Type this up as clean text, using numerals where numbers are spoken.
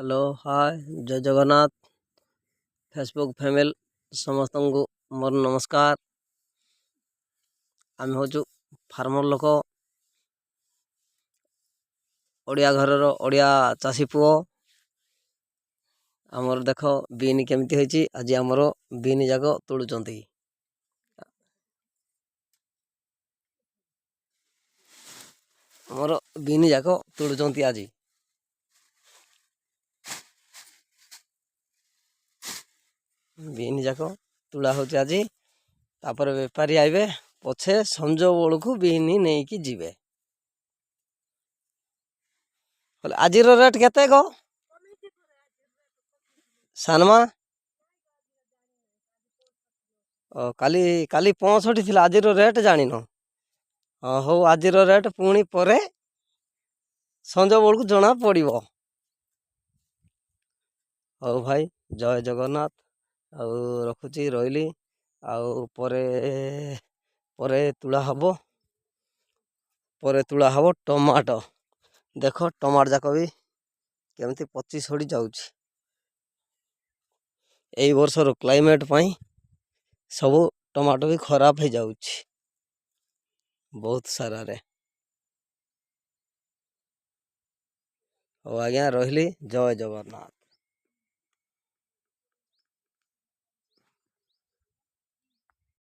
Hello hi जय Jagannath Facebook family समस्त को मोर नमस्कार। आम हूँ फार्मर लोक ओडिया घरर ओडिया चाषी पुओ। आमर देख बीन केमती होइछि आज आमर बीन जाक तोड़ुचंती। आमर बीन जाक तोड़ुचंती आज बीन जाक तुला होछि आज। तापर बेपारी आइबे पछे संज बेलू बीन नहीं कि जीवे। आज रेट केते गो सानमा? काली काली 65 थिला आज रेट जानिन। हो आज रेट पुणी परे संज बेलू जना पड़ो। हो भाई जय जगन्नाथ आउ रखुची रही आउ परे तुला हबो। परे तुला हबो टमाटो देख टमाटो जाक भी केमती पची सड़ी जाउछि। एई वर्षर क्लाइमेट पई सब टमाटो भी खराब हो जाउछि बहुत सारा रे। हो आज्ञा रहिली जय जगन्नाथ।